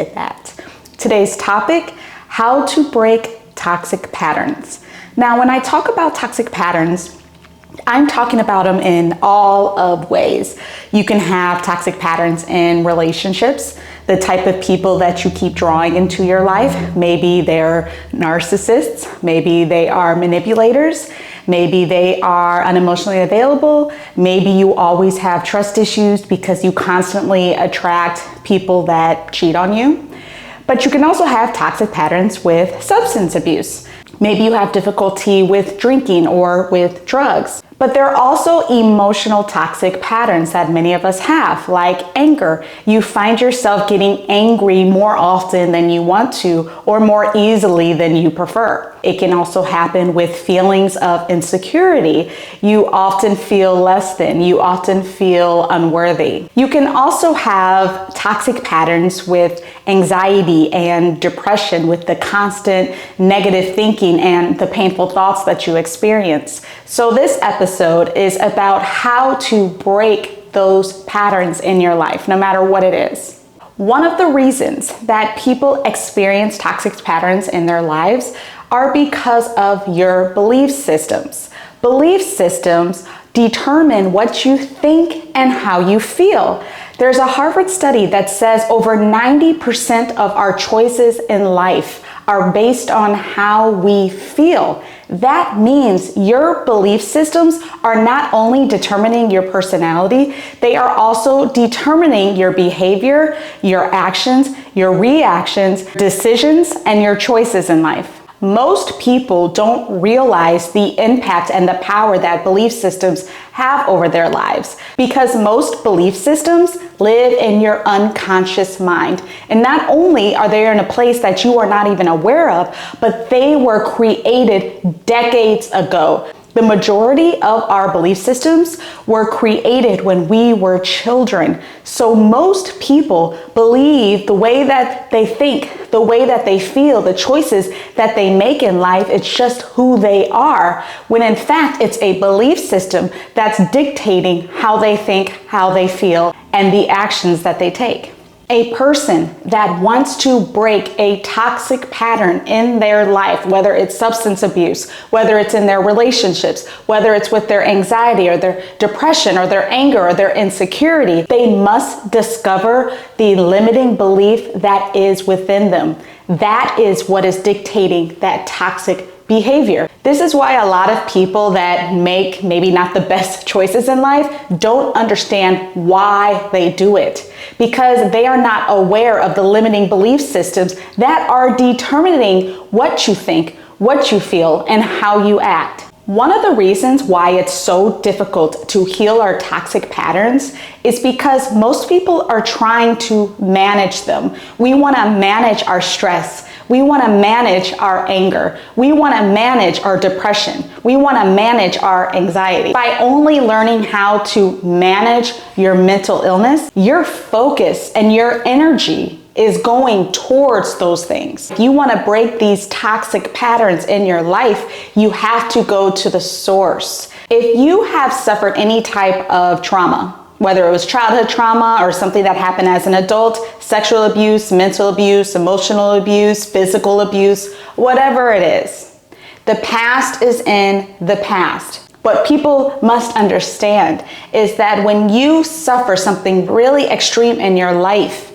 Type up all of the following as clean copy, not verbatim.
that. Today's topic, how to break toxic patterns. Now, when I talk about toxic patterns, I'm talking about them in all of ways. You can have toxic patterns in relationships, the type of people that you keep drawing into your life. Maybe they're narcissists, maybe they are manipulators, maybe they are unemotionally available, maybe you always have trust issues because you constantly attract people that cheat on you. But you can also have toxic patterns with substance abuse. Maybe you have difficulty with drinking or with drugs. But there are also emotional toxic patterns that many of us have, like anger. You find yourself getting angry more often than you want to, or more easily than you prefer. It can also happen with feelings of insecurity. You often feel less than, you often feel unworthy. You can also have toxic patterns with anxiety and depression, with the constant negative thinking and the painful thoughts that you experience. So this episode is about how to break those patterns in your life, no matter what it is. One of the reasons that people experience toxic patterns in their lives are because of your belief systems. Belief systems determine what you think and how you feel. There's a Harvard study that says over 90% of our choices in life are based on how we feel. That means your belief systems are not only determining your personality, they are also determining your behavior, your actions, your reactions, decisions, and your choices in life. Most people don't realize the impact and the power that belief systems have over their lives, because most belief systems live in your unconscious mind. And not only are they in a place that you are not even aware of, but they were created decades ago. The majority of our belief systems were created when we were children. So most people believe the way that they think, the way that they feel, the choices that they make in life, it's just who they are, when in fact it's a belief system that's dictating how they think, how they feel, and the actions that they take. A person that wants to break a toxic pattern in their life, whether it's substance abuse, whether it's in their relationships, whether it's with their anxiety or their depression or their anger or their insecurity, they must discover the limiting belief that is within them. That is what is dictating that toxic behavior. This is why a lot of people that make maybe not the best choices in life don't understand why they do it, because they are not aware of the limiting belief systems that are determining what you think, what you feel, and how you act. One of the reasons why it's so difficult to heal our toxic patterns is because most people are trying to manage them. We want to manage our stress. We want to manage our anger. We want to manage our depression. We want to manage our anxiety. By only learning how to manage your mental illness, your focus and your energy is going towards those things. If you want to break these toxic patterns in your life, you have to go to the source. If you have suffered any type of trauma, whether it was childhood trauma or something that happened as an adult, sexual abuse, mental abuse, emotional abuse, physical abuse, whatever it is, the past is in the past. What people must understand is that when you suffer something really extreme in your life,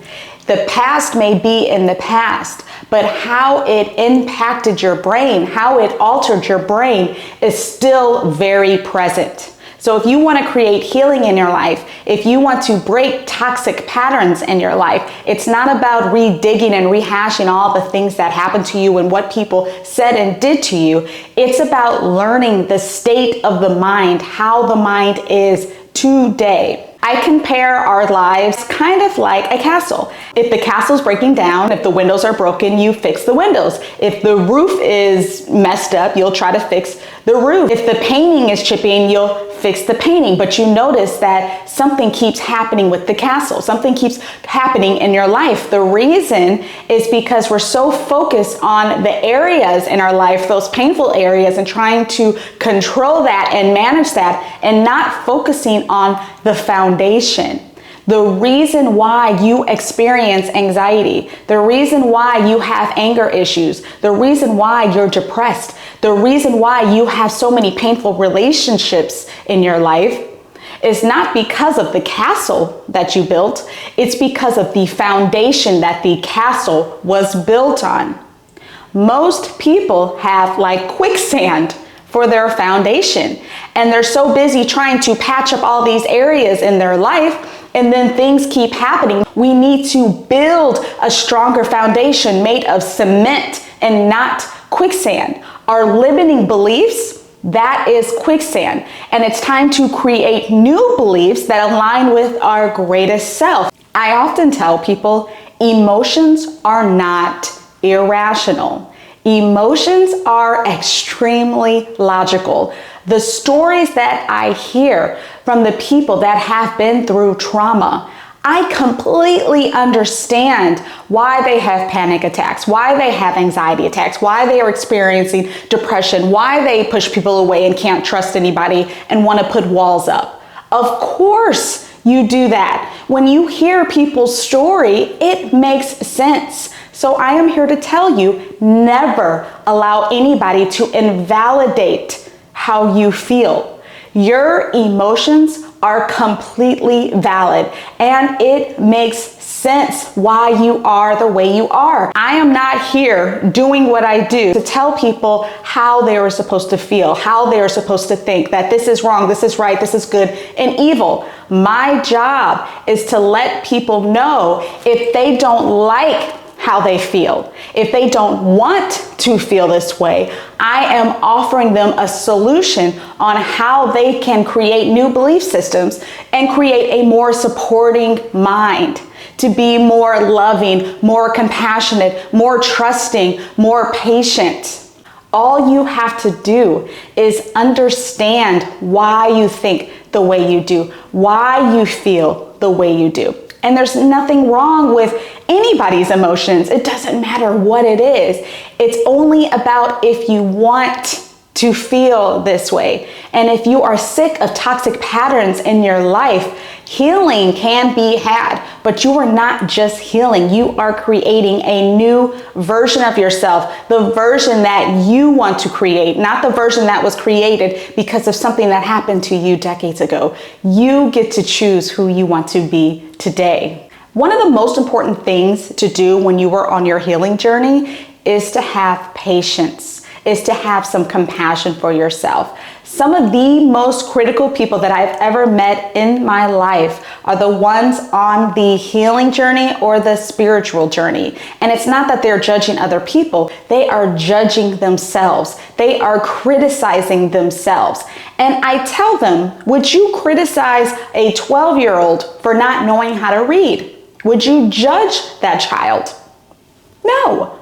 the past may be in the past, but how it impacted your brain, how it altered your brain is still very present. So if you want to create healing in your life, if you want to break toxic patterns in your life, it's not about redigging and rehashing all the things that happened to you and what people said and did to you. It's about learning the state of the mind, how the mind is today. I compare our lives kind of like a castle. If the castle's breaking down, if the windows are broken, you fix the windows. If the roof is messed up, you'll try to fix the roof. If the painting is chipping, you'll fix the painting. But you notice that something keeps happening with the castle. Something keeps happening in your life. The reason is because we're so focused on the areas in our life, those painful areas, and trying to control that and manage that, and not focusing on the foundation. The reason why you experience anxiety, the reason why you have anger issues, the reason why you're depressed, the reason why you have so many painful relationships in your life is not because of the castle that you built. It's because of the foundation that the castle was built on. Most people have like quicksand for their foundation, and they're so busy trying to patch up all these areas in their life, and then things keep happening. We need to build a stronger foundation made of cement and not quicksand. Our limiting beliefs, that is quicksand. And it's time to create new beliefs that align with our greatest self. I often tell people emotions are not irrational. Emotions are extremely logical. The stories that I hear from the people that have been through trauma, I completely understand why they have panic attacks, why they have anxiety attacks, why they are experiencing depression, why they push people away and can't trust anybody and want to put walls up. Of course you do that. When you hear people's story, it makes sense. So I am here to tell you, never allow anybody to invalidate how you feel. Your emotions are completely valid, and it makes sense why you are the way you are. I am not here doing what I do to tell people how they are supposed to feel, how they are supposed to think, that this is wrong, this is right, this is good and evil. My job is to let people know if they don't like how they feel, if they don't want to feel this way, I am offering them a solution on how they can create new belief systems and create a more supporting mind, to be more loving, more compassionate, more trusting, more patient. All you have to do is understand why you think the way you do, why you feel the way you do. And there's nothing wrong with anybody's emotions. It doesn't matter what it is. It's only about if you want to feel this way. And if you are sick of toxic patterns in your life, healing can be had, but you are not just healing. You are creating a new version of yourself, the version that you want to create, not the version that was created because of something that happened to you decades ago. You get to choose who you want to be today. One of the most important things to do when you are on your healing journey is to have patience, is to have some compassion for yourself. Some of the most critical people that I've ever met in my life are the ones on the healing journey or the spiritual journey. And it's not that they're judging other people, they are judging themselves. They are criticizing themselves. And I tell them, would you criticize a 12-year-old for not knowing how to read? Would you judge that child? No.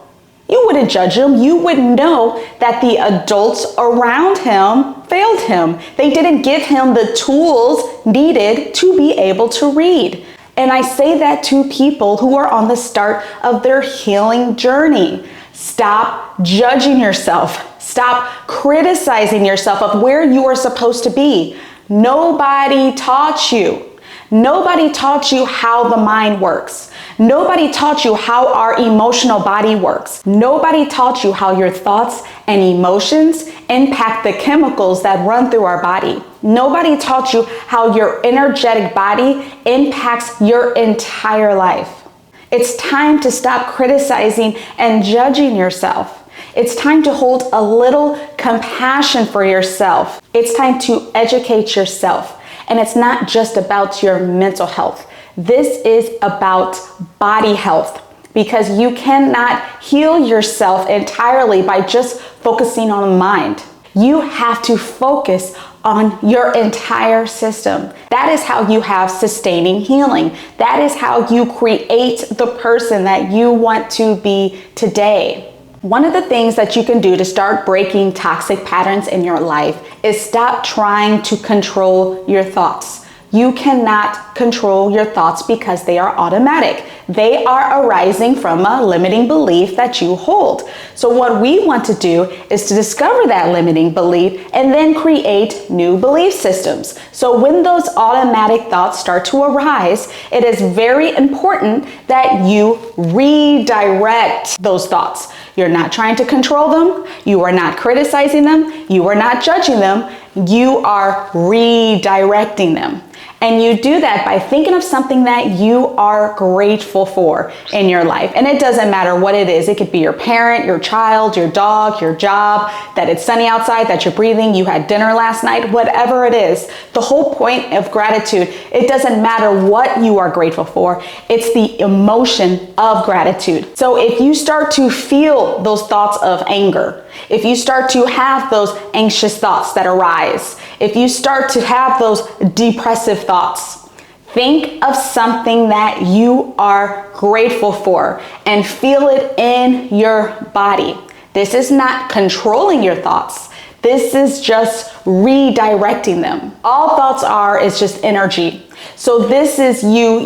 You wouldn't judge him. You would know that the adults around him failed him. They didn't give him the tools needed to be able to read. And I say that to people who are on the start of their healing journey. Stop judging yourself. Stop criticizing yourself of where you are supposed to be. Nobody taught you. Nobody taught you how the mind works. Nobody taught you how our emotional body works. Nobody taught you how your thoughts and emotions impact the chemicals that run through our body. Nobody taught you how your energetic body impacts your entire life. It's time to stop criticizing and judging yourself. It's time to hold a little compassion for yourself. It's time to educate yourself. And it's not just about your mental health. This is about body health, because you cannot heal yourself entirely by just focusing on the mind. You have to focus on your entire system. That is how you have sustaining healing. That is how you create the person that you want to be today. One of the things that you can do to start breaking toxic patterns in your life is stop trying to control your thoughts. You cannot control your thoughts because they are automatic. They are arising from a limiting belief that you hold. So what we want to do is to discover that limiting belief and then create new belief systems. So when those automatic thoughts start to arise, it is very important that you redirect those thoughts. You're not trying to control them. You are not criticizing them. You are not judging them. You are redirecting them. And you do that by thinking of something that you are grateful for in your life. And it doesn't matter what it is. It could be your parent, your child, your dog, your job, that it's sunny outside, that you're breathing, you had dinner last night, whatever it is. The whole point of gratitude, it doesn't matter what you are grateful for. It's the emotion of gratitude. So if you start to feel those thoughts of anger, if you start to have those anxious thoughts that arise, if you start to have those depressive thoughts, think of something that you are grateful for and feel it in your body. This is not controlling your thoughts. This is just redirecting them. All thoughts is just energy. So this is you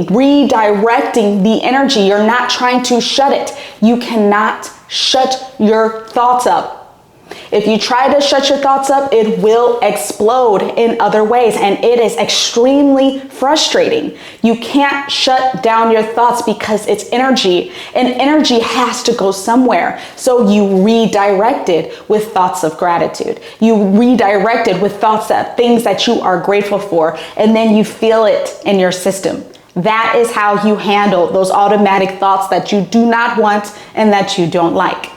redirecting the energy. You're not trying to shut it. You cannot shut your thoughts up. If you try to shut your thoughts up, it will explode in other ways, and it is extremely frustrating. You can't shut down your thoughts because it's energy, and energy has to go somewhere. So you redirect it with thoughts of gratitude. You redirect it with things that you are grateful for, and then you feel it in your system. That is how you handle those automatic thoughts that you do not want and that you don't like.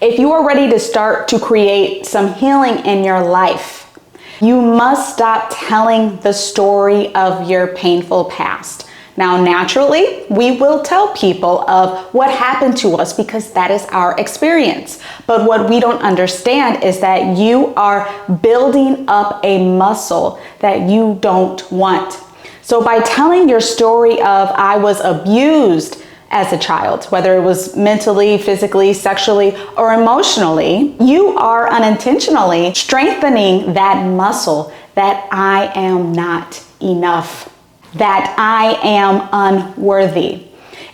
If you are ready to start to create some healing in your life, you must stop telling the story of your painful past. Now, naturally, we will tell people of what happened to us because that is our experience. But what we don't understand is that you are building up a muscle that you don't want. So by telling your story of I was abused as a child, whether it was mentally, physically, sexually, or emotionally, you are unintentionally strengthening that muscle that I am not enough, that I am unworthy.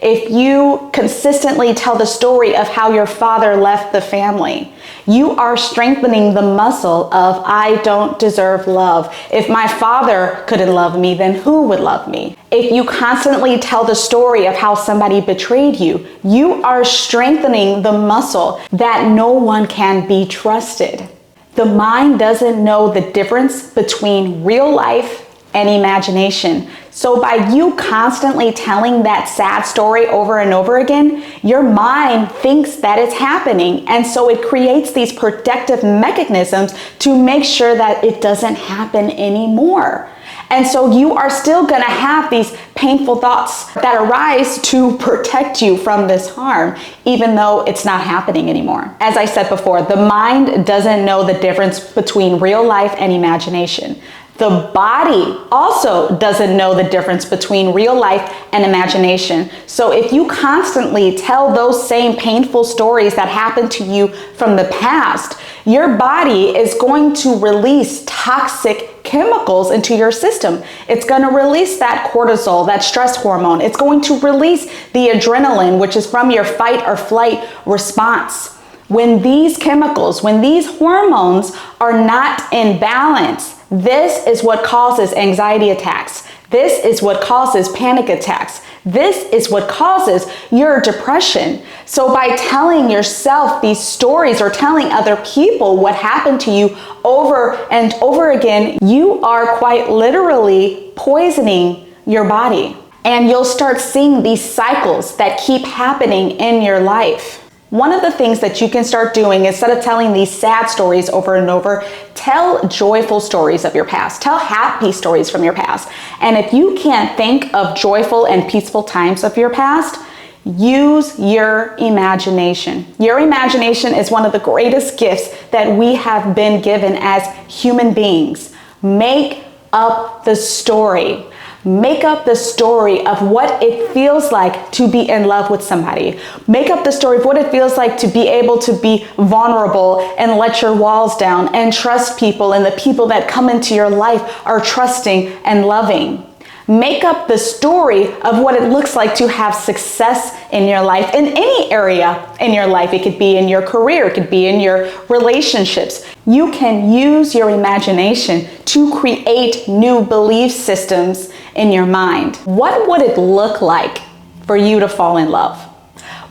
If you consistently tell the story of how your father left the family, you are strengthening the muscle of I don't deserve love. If my father couldn't love me, then who would love me? If you constantly tell the story of how somebody betrayed you, you are strengthening the muscle that no one can be trusted. The mind doesn't know the difference between real life and imagination. So by you constantly telling that sad story over and over again, your mind thinks that it's happening. And so it creates these protective mechanisms to make sure that it doesn't happen anymore. And so you are still gonna have these painful thoughts that arise to protect you from this harm, even though it's not happening anymore. As I said before, the mind doesn't know the difference between real life and imagination. The body also doesn't know the difference between real life and imagination. So if you constantly tell those same painful stories that happened to you from the past, your body is going to release toxic chemicals into your system. It's going to release that cortisol, that stress hormone. It's going to release the adrenaline, which is from your fight or flight response. When these chemicals, when these hormones are not in balance, this is what causes anxiety attacks. This is what causes panic attacks. This is what causes your depression. So by telling yourself these stories or telling other people what happened to you over and over again, you are quite literally poisoning your body. And you'll start seeing these cycles that keep happening in your life. One of the things that you can start doing, instead of telling these sad stories over and over, tell joyful stories of your past. Tell happy stories from your past. And if you can't think of joyful and peaceful times of your past, use your imagination. Your imagination is one of the greatest gifts that we have been given as human beings. Make up the story. Make up the story of what it feels like to be in love with somebody. Make up the story of what it feels like to be able to be vulnerable and let your walls down and trust people, and the people that come into your life are trusting and loving. Make up the story of what it looks like to have success in your life, in any area in your life. It could be in your career, it could be in your relationships. You can use your imagination to create new belief systems in your mind. What would it look like for you to fall in love?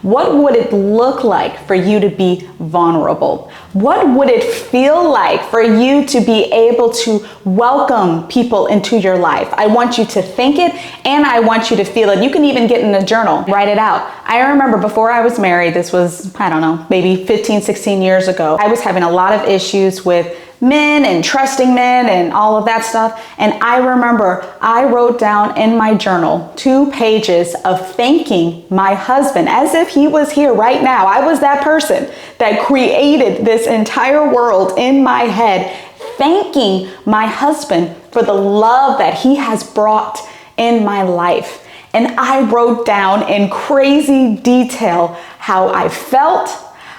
What would it look like for you to be vulnerable? What would it feel like for you to be able to welcome people into your life? I want you to think it, and I want you to feel it. You can even get in a journal, write it out. I remember before I was married, this was, I don't know, maybe 15, 16 years ago, I was having a lot of issues with men and trusting men and all of that stuff. And I remember I wrote down in my journal 2 pages of thanking my husband as if he was here right now. I was that person that created this entire world in my head, thanking my husband for the love that he has brought in my life. And I wrote down in crazy detail how I felt,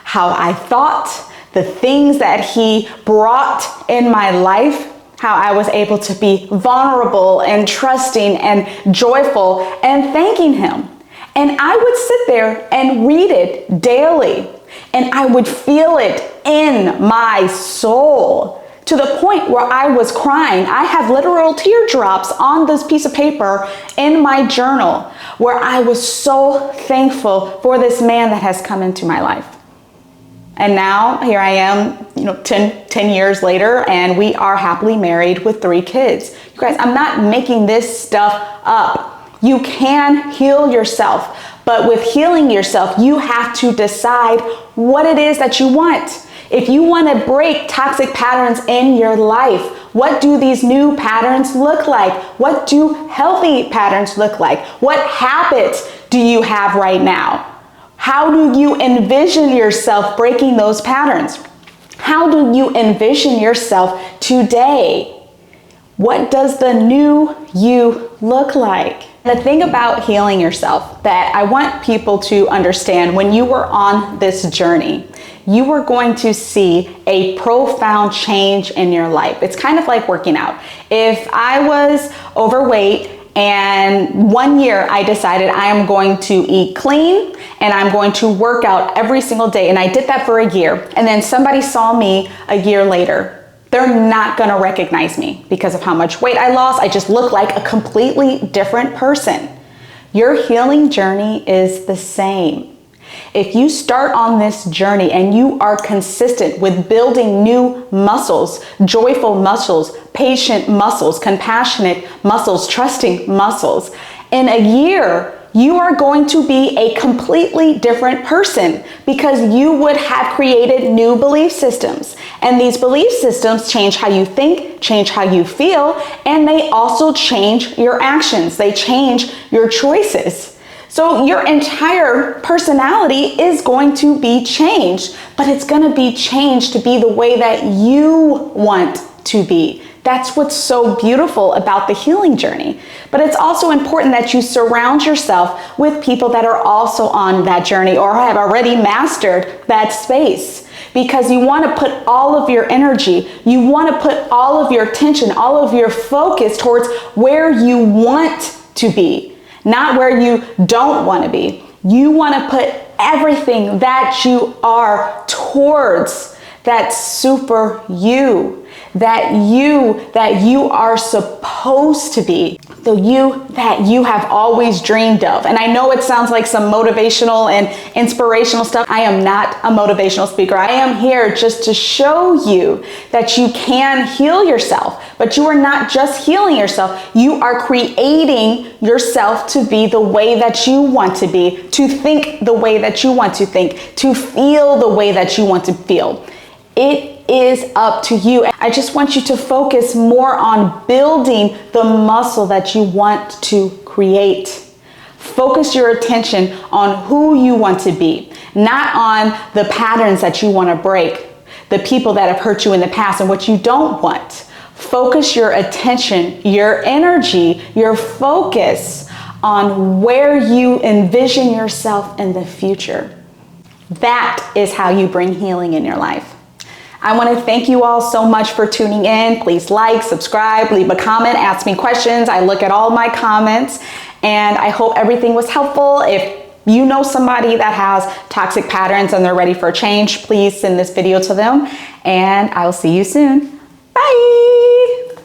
how I thought, the things that he brought in my life, how I was able to be vulnerable and trusting and joyful and thanking him. And I would sit there and read it daily, and I would feel it in my soul to the point where I was crying. I have literal teardrops on this piece of paper in my journal where I was so thankful for this man that has come into my life. And now here I am, 10 years later, and we are happily married with 3 kids. You guys, I'm not making this stuff up. You can heal yourself, but with healing yourself, you have to decide what it is that you want. If you want to break toxic patterns in your life, what do these new patterns look like? What do healthy patterns look like? What habits do you have right now? How do you envision yourself breaking those patterns? How do you envision yourself today? What does the new you look like? The thing about healing yourself that I want people to understand, when you were on this journey, you were going to see a profound change in your life. It's kind of like working out. If I was overweight and 1 year I decided I am going to eat clean and I'm going to work out every single day, and I did that for a year, and then somebody saw me a year later, they're not gonna recognize me because of how much weight I lost. I just look like a completely different person. Your healing journey is the same. If you start on this journey and you are consistent with building new muscles, joyful muscles, patient muscles, compassionate muscles, trusting muscles, in a year, you are going to be a completely different person because you would have created new belief systems. And these belief systems change how you think, change how you feel, and they also change your actions. They change your choices. So your entire personality is going to be changed, but it's going to be changed to be the way that you want to be. That's what's so beautiful about the healing journey. But it's also important that you surround yourself with people that are also on that journey or have already mastered that space, because you want to put all of your energy, you want to put all of your attention, all of your focus towards where you want to be, not where you don't want to be. You want to put everything that you are towards that super you, that you are supposed to be, the you that you have always dreamed of. And I know it sounds like some motivational and inspirational stuff. I am not a motivational speaker. I am here just to show you that you can heal yourself, but you are not just healing yourself. You are creating yourself to be the way that you want to be, to think the way that you want to think, to feel the way that you want to feel. It is up to you. I just want you to focus more on building the muscle that you want to create. Focus your attention on who you want to be, not on the patterns that you want to break, the people that have hurt you in the past and what you don't want. Focus your attention, your energy, your focus on where you envision yourself in the future. That is how you bring healing in your life. I want to thank you all so much for tuning in. Please like, subscribe, leave a comment, ask me questions. I look at all my comments, and I hope everything was helpful. If you know somebody that has toxic patterns and they're ready for change, please send this video to them, and I will see you soon. Bye.